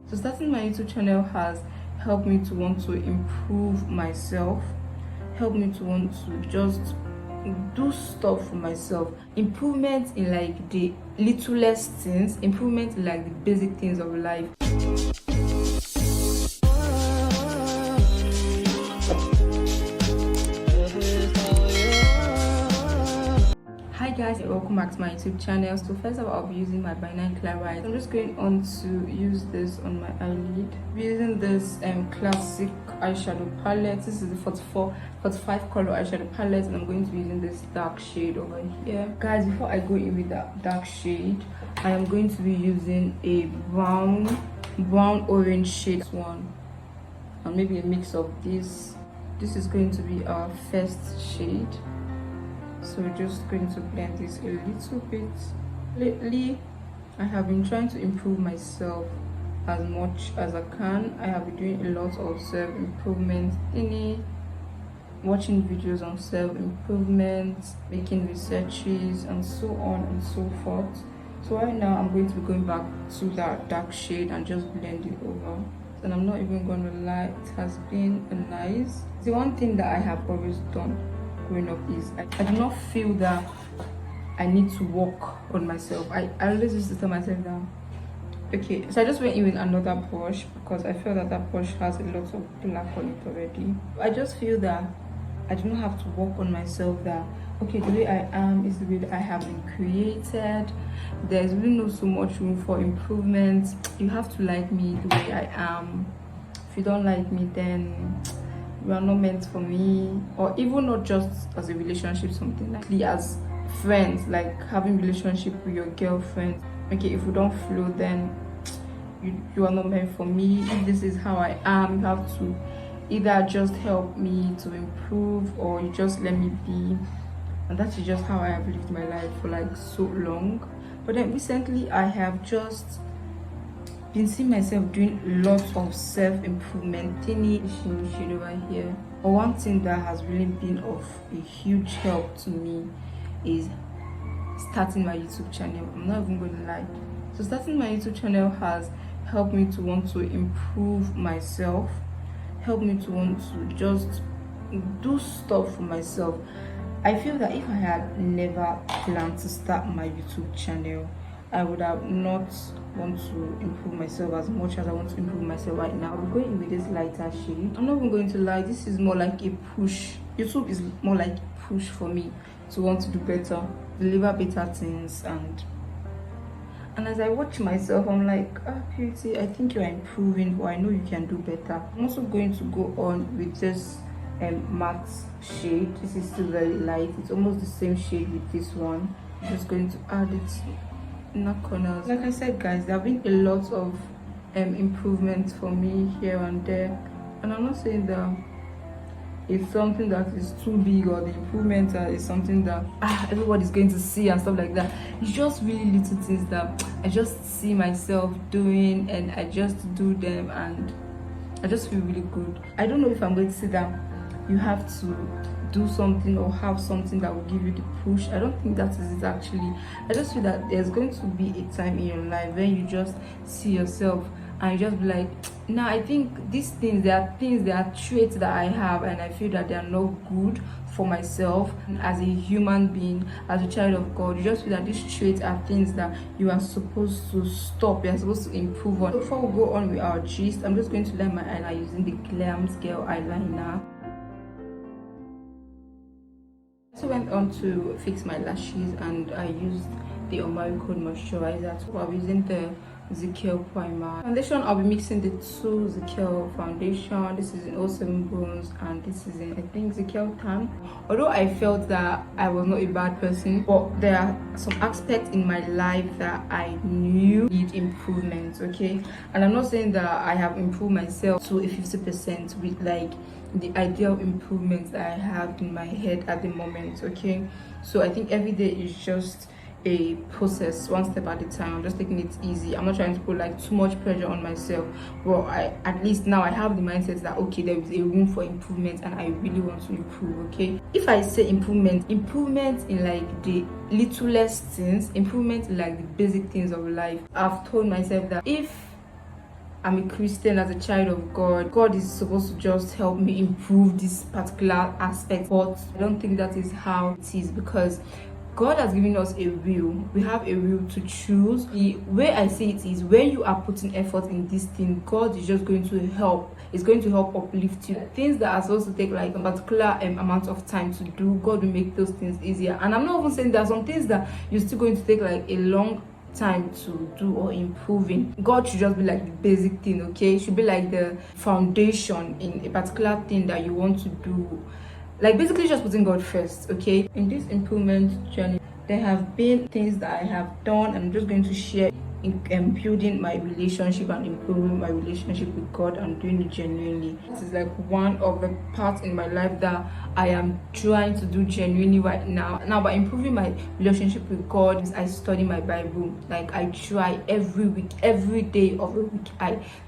So starting my YouTube channel has helped me to want to improve myself, helped me to want to just do stuff for myself. Improvement in like the littlest things, improvement in like the basic things of life. Hi guys, and welcome back to my YouTube channel. So first of all, I'll be using my clownwhite. I'm just going on to use this on my eyelid. I'm using this classic eyeshadow palette. This is the 45 color eyeshadow palette, and I'm going to be using this dark shade over here. Guys, before I go in with that dark shade, I am going to be using a brown orange shade one, and maybe a mix of this. This is going to be our first shade. So we're just going to blend this a little bit. Lately, I have been trying to improve myself as much as I can. I have been doing a lot of self-improvement thingy, watching videos on self-improvement, making researches, and so on and so forth. So right now, I'm going to be going back to that dark shade and just blend it over. And I'm not even going to lie, it has been nice. The one thing that I have always done growing up is I do not feel that I need to work on myself. I always used to tell myself that, okay, so I just went in with another brush because I feel that that brush has a lot of black on it already. I just feel that I do not have to work on myself, that okay, the way I am is the way that I have been created. There's really not so much room for improvement. You have to like me the way I am. If you don't like me, then you are not meant for me. Or even not just as a relationship, something like as friends, like having relationship with your girlfriend. Okay, if we don't flow, then you are not meant for me. If this is how I am, you have to either just help me to improve, or you just let me be. And that is just how I have lived my life for like so long. But then recently I have just been seeing myself doing lots of self-improvement thingy shade over here. But one thing that has really been of a huge help to me is starting my YouTube channel. I'm not even going to lie. So starting my YouTube channel has helped me to want to improve myself, helped me to want to just do stuff for myself. I feel that if I had never planned to start my YouTube channel, I would have not want to improve myself as much as I want to improve myself right now. I'm going with this lighter shade. I'm not even going to lie, this is more like a push. YouTube is more like a push for me to want to do better, deliver better things, and as I watch myself, I'm like, Beauty, I think you are improving, but I know you can do better. I'm also going to go on with this matte shade. This is still very light. It's almost the same shade with this one. I'm just going to add it in the corners. Like I said, guys, there have been a lot of improvements for me here and there, and I'm not saying that it's something that is too big, or the improvement is something that everybody's going to see and stuff like that. It's just really little things that I just see myself doing, and I just do them, and I just feel really good. I don't know if I'm going to say that you have to do something or have something that will give you the push. I don't think that is it actually. I just feel that there's going to be a time in your life when you just see yourself and you just be like, now I think these things, there are traits that I have, and I feel that they are not good for myself as a human being, as a child of God. You just feel that these traits are things that you are supposed to stop, you are supposed to improve on. Before we go on with our gist, I'm just going to line my eyeliner using the Girl eyeliner. So I went on to fix my lashes, and I used the Omaricode moisturizer. So I'm using the Zikal primer. Foundation, I'll be mixing the two Zikal foundation. This is in 07 Bronze, and this is in, I think, Zikal Tan. Although I felt that I was not a bad person, but there are some aspects in my life that I knew need improvement, okay? And I'm not saying that I have improved myself to a 50% with like the ideal improvements that I have in my head at the moment, okay? So I think every day is just a process, one step at a time. I'm just taking it easy. I'm not trying to put like too much pressure on myself, but at least now I have the mindset that okay, there is a room for improvement, and I really want to improve. Okay, if I say improvement in like the littlest things, improvement in like the basic things of life, I've told myself that if I'm a Christian, as a child of God. God is supposed to just help me improve this particular aspect, but I don't think that is how it is, because God has given us a will. We have a will to choose. The way I see it is, when you are putting effort in this thing, God is just going to help. It's going to help uplift you. Things that are supposed to take like a particular amount of time to do, God will make those things easier. And I'm not even saying there are some things that you're still going to take like a long time to do or improving. God should just be like the basic thing, okay? It should be like the foundation in a particular thing that you want to do. Like basically just putting God first, okay? In this improvement journey, there have been things that I have done, and I'm just going to share in building my relationship and improving my relationship with God, and doing it genuinely. This is like one of the parts in my life that I am trying to do genuinely right now. Now, by improving my relationship with God, I study my Bible. Like I try every week, every day of the week.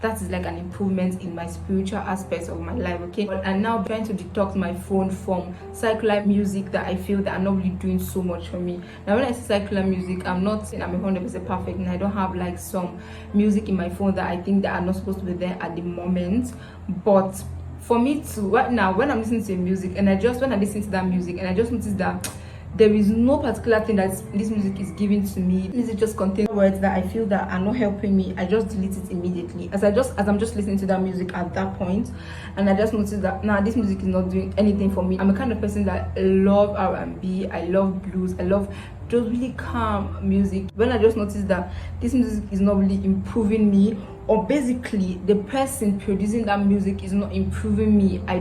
That is like an improvement in my spiritual aspects of my life, okay? And now trying to detox my phone from secular music that I feel that are not really doing so much for me. Now, when I say secular music, I'm not saying I'm 100% perfect, and I don't have like some music in my phone that I think that are not supposed to be there at the moment. But for me to right now, when I'm listening to music, and when I listen to that music, and I just notice that there is no particular thing that this music is giving to me. This just contains words that I feel that are not helping me. I just delete it immediately as I'm just listening to that music at that point, and I just noticed that this music is not doing anything for me. I'm a kind of person that love R&B, I love blues, I love just really calm music. When I just noticed that this music is not really improving me, or basically the person producing that music is not improving me, I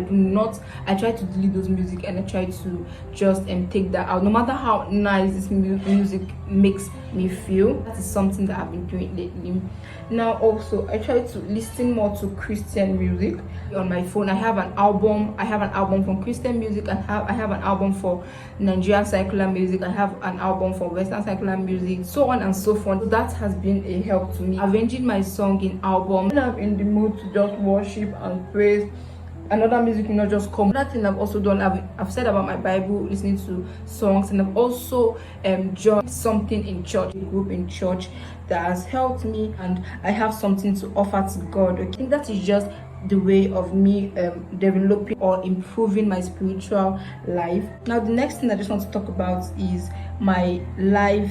try to delete those music, and I try to just take that out, no matter how nice this music makes me feel. That is something that I've been doing lately. Now also, I try to listen more to Christian music on my phone. I have an album from Christian music. I have an album for Nigerian secular music. I have an album for Western secular music, so on and so forth. So that has been a help to me. Arranging my song in album when I'm in the mood to just worship and praise, another music will not just come. Another thing I've also done, I've said about my Bible, listening to songs, and I've also joined something in church, a group in church that has helped me, and I have something to offer to God. I think that is just the way of me developing or improving my spiritual life. Now, the next thing I just want to talk about is my life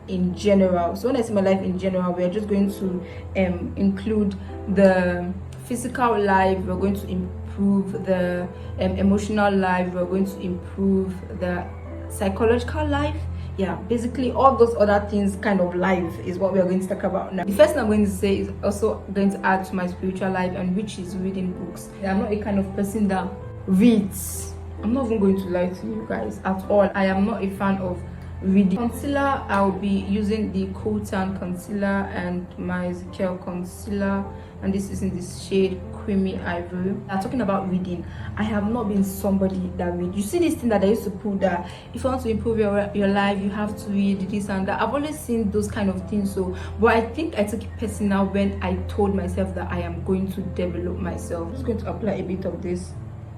in general. So when I say my life in general, we are just going to include the physical life, we're going to improve the emotional life, we're going to improve the psychological life. Yeah, basically all those other things kind of life is what we are going to talk about now. The first thing I'm going to say is also going to add to my spiritual life, and which is reading books. I'm not a kind of person that reads. I'm not even going to lie to you guys at all. I am not a fan of reading. Concealer, I'll be using the Chitchat concealer and my Zikel concealer, and this is in this shade Creamy Ivory. I'm talking about reading. I have not been somebody that read. You see this thing that I used to put that if you want to improve your life, you have to read this and that. I've always seen those kind of things. So, but I think I took it personal when I told myself that I am going to develop myself. I'm just going to apply a bit of this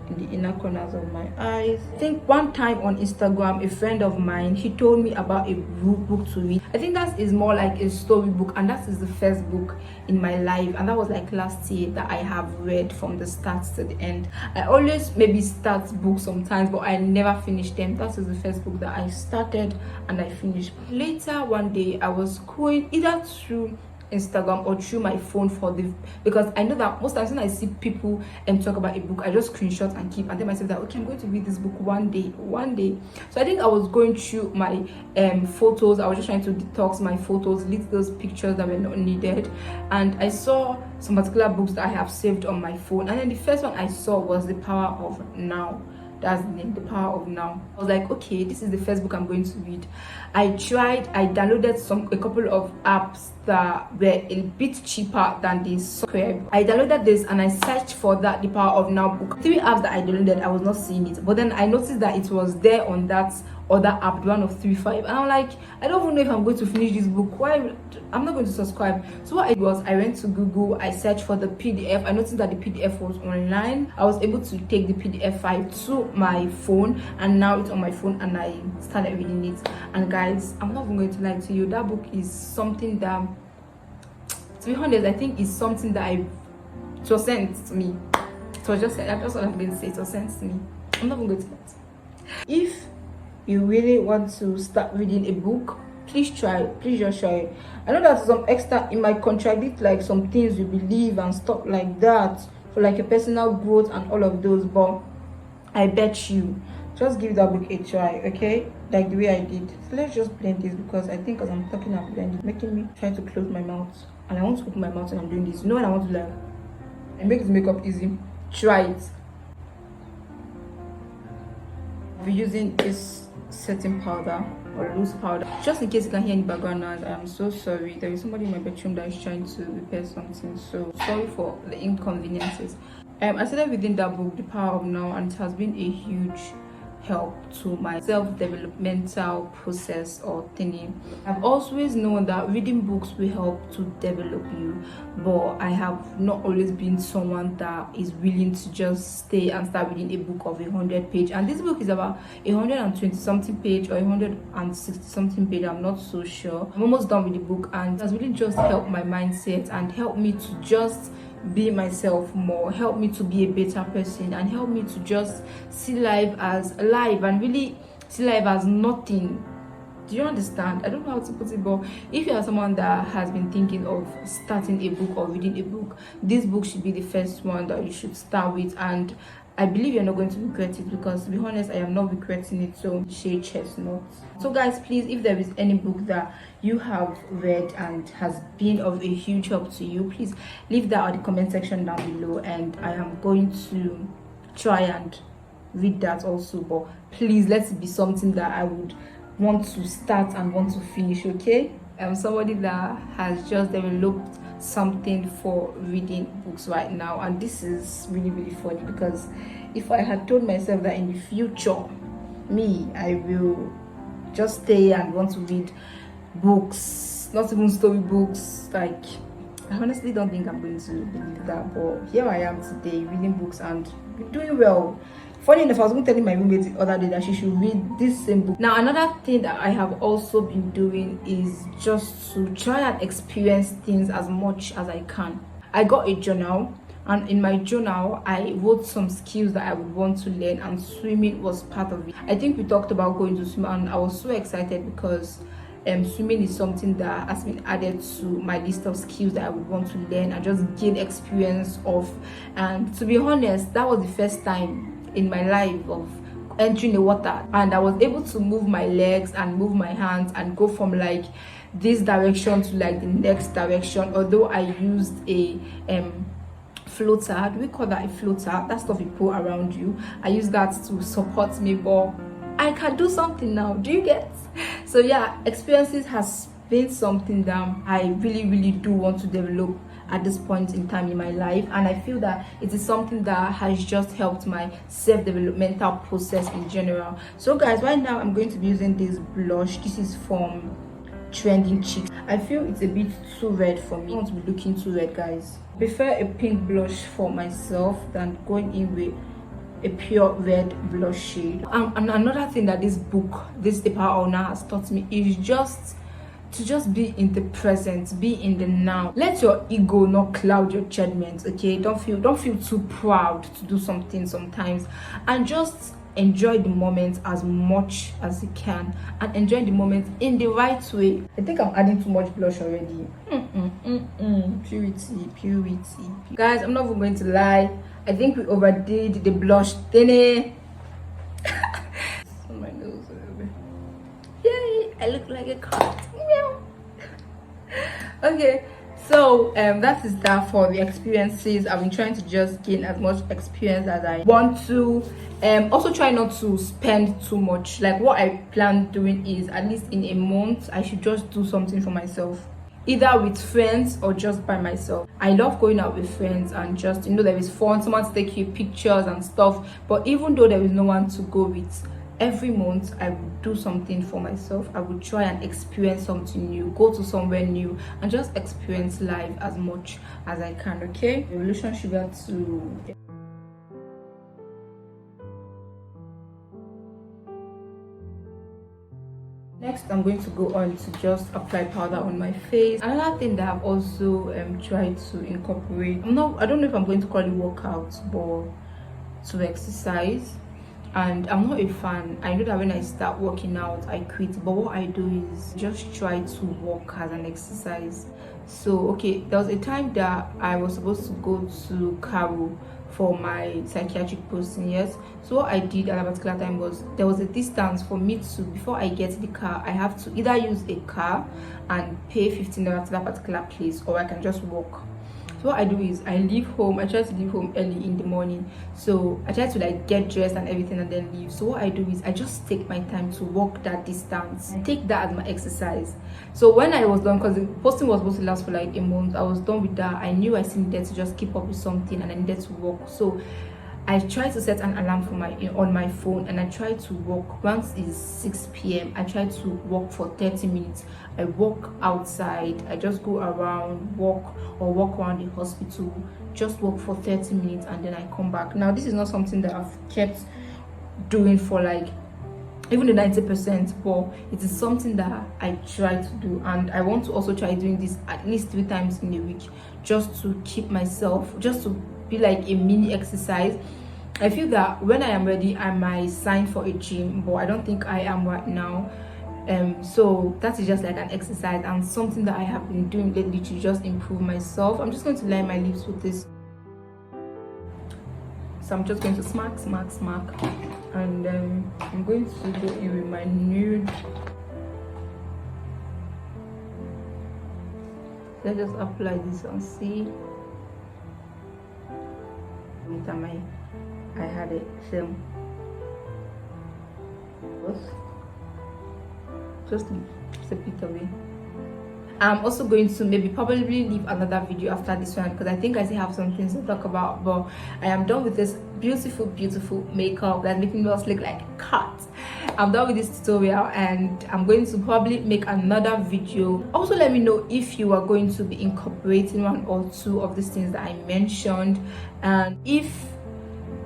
in the inner corners of my eyes. I think one time on Instagram, a friend of mine, he told me about a book to read. I think that is more like a storybook, and that is the first book in my life, and that was like last year that I have read from the start to the end. I always maybe start books sometimes, but I never finish them. That is the first book that I started and I finished. Later one day, I was going either through Instagram or through my phone because I know that most times when I see people talk about a book, I just screenshot and keep and tell myself that okay, I'm going to read this book one day. So I think I was going through my photos. I was just trying to detox my photos, delete those pictures that were not needed, and I saw some particular books that I have saved on my phone, and then the first one I saw was The Power of Now. That's the name, The Power of Now. I was like, okay, this is the first book I'm going to read. I downloaded a couple of apps that were a bit cheaper than the software. I downloaded this and I searched for that The Power of Now book. 3 apps that I downloaded, I was not seeing it, but then I noticed that it was there on that other app, the one of 3.5, and I'm like, I don't even know if I'm going to finish this book. Why? I'm not going to subscribe. So what I did was I went to Google, I searched for the PDF. I noticed that the PDF was online. I was able to take the PDF file to my phone, and now it's on my phone, and I started reading it. And guys, I'm not even going to lie to you, that book is something that To be honest, I think it's something that it was sent to me. It was just, that's what I'm going to say. It was sent to me. I'm not even going to that. If you really want to start reading a book, please just try it. I know that to some extent it might contradict like some things you believe and stuff like that, for like your personal growth and all of those, but I bet you just give that book a try, okay? Like the way I did. So let's just blend this, because I think as I'm talking and blending, it's making me try to close my mouth, and I want to open my mouth when I'm doing this. You know when I want to like and make this makeup easy, try it. I'll be using this setting powder or loose powder, just in case you can hear any background noise. I am so sorry. There is somebody in my bedroom that is trying to repair something, so sorry for the inconveniences. I started reading that book, The Power of Now, and it has been a huge help to my self-developmental process or thingy. I've always known that reading books will help to develop you, but I have not always been someone that is willing to just stay and start reading a book of 100 page. And this book is about 120 something page or 160 something page, I'm not so sure. I'm almost done with the book, and it has really just helped my mindset and helped me to just be myself more, help me to be a better person, and help me to just see life as alive and really see life as nothing. Do you understand? I don't know how to put it, but if you are someone that has been thinking of starting a book or reading a book, this book should be the first one that you should start with, and I believe you're not going to regret it, because to be honest, I am not regretting it. So shade chestnut. So guys, please, if there is any book that you have read and has been of a huge help to you, please leave that in the comment section down below, and I am going to try and read that also. But please, let it be something that I would want to start and want to finish, okay? I'm somebody that has just developed something for reading books right now, and this is really funny, because if I had told myself that in the future I will just stay and want to read books, not even story books, like I honestly don't think I'm going to believe that. But here I am today reading books and doing well. Funny enough, I was even telling my roommate the other day that she should read this same book. Now, another thing that I have also been doing is just to try and experience things as much as I can. I got a journal, and in my journal, I wrote some skills that I would want to learn, and swimming was part of it. I think we talked about going to swim, and I was so excited because swimming is something that has been added to my list of skills that I would want to learn and just gain experience of. And to be honest, that was the first time in my life of entering the water, and I was able to move my legs and move my hands and go from like this direction to like the next direction. Although I used a floater, do we call that a floater? That stuff you put around you. I used that to support me, but I can do something now. Do you get? So yeah, experiences has been something that I really do want to develop at this point in time in my life, and I feel that it is something that has just helped my self-developmental process in general. So guys, right now I'm going to be using this blush. This is from Trending Cheeks. I feel it's a bit too red for me. I don't want to be looking too red, guys. I prefer a pink blush for myself than going in with a pure red blush shade. And another thing that this book, this The Power of Now, has taught me is just to just be in the present, be in the now. Let your ego not cloud your judgment, okay? Don't feel too proud to do something sometimes, and just enjoy the moment as much as you can, and enjoy the moment in the right way. I think I'm adding too much blush already. Purity. Guys, I'm not even going to lie, I think we overdid the blush thingy. On my nose a little bit. Yay, I look like a cat. Okay, so that is that for the experiences. I've been trying to just gain as much experience as I want to. Also try not to spend too much. Like what I plan doing is at least in a month I should just do something for myself, either with friends or just by myself. I love going out with friends and just, you know, there is fun, someone to take you pictures and stuff. But even though there is no one to go with, every month I would do something for myself. I would try and experience something new, go to somewhere new, and just experience life as much as I can. Okay, Revolution Sugar to Next, I'm going to go on to just apply powder on my face. Another thing that I've also tried to incorporate, I don't know if I'm going to call it workout, but to exercise. And I'm not a fan. I know that when I start working out I quit, but what I do is just try to walk as an exercise. So okay, there was a time that I was supposed to go to Caro for my psychiatric posting. Yes, so what I did at a particular time was, there was a distance for me to, before I get the car, I have to either use a car and pay $15 to that particular place, or I can just walk. So what I do is, I leave home, I try to leave home early in the morning, so I try to like get dressed and everything and then leave. So what I do is, I just take my time to walk that distance, take that as my exercise. So when I was done, because the posting was supposed to last for like a month, I was done with that. I knew I still needed to just keep up with something and I needed to walk. So I try to set an alarm for on my phone, and I try to walk. Once it's 6 p.m. I try to walk for 30 minutes. I walk outside, I just go around, walk around the hospital, just walk for 30 minutes and then I come back. Now this is not something that I've kept doing for like even the 90%, but it is something that I try to do, and I want to also try doing this at least 3 times in a week, just to keep myself, just to be like a mini exercise. I feel that when I am ready I might sign for a gym, but I don't think I am right now. So that is just like an exercise and something that I have been doing lately to just improve myself. I'm just going to line my lips with this, so I'm just going to smack, and I'm going to go in with my nude. Let's just apply this and see. I had it film. Just a bit away. I'm also going to probably leave another video after this one, because I think I still have some things to talk about. But I am done with this beautiful makeup that's making me look like a cat. I'm done with this tutorial, and I'm going to probably make another video. Also, let me know if you are going to be incorporating 1 or 2 of these things that I mentioned, and if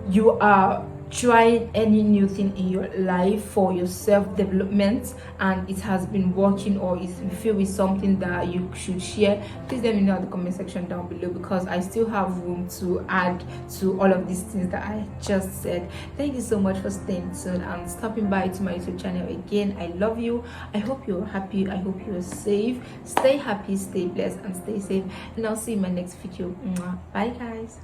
you are trying any new thing in your life for your self-development and it has been working, or if you feel it's something that you should share, please let me know in the comment section down below, because I still have room to add to all of these things that I just said. Thank you so much for staying tuned and stopping by to my YouTube channel again. I love you. I hope you're happy. I hope you're safe. Stay happy, stay blessed, and stay safe, and I'll see you in my next video. Bye guys.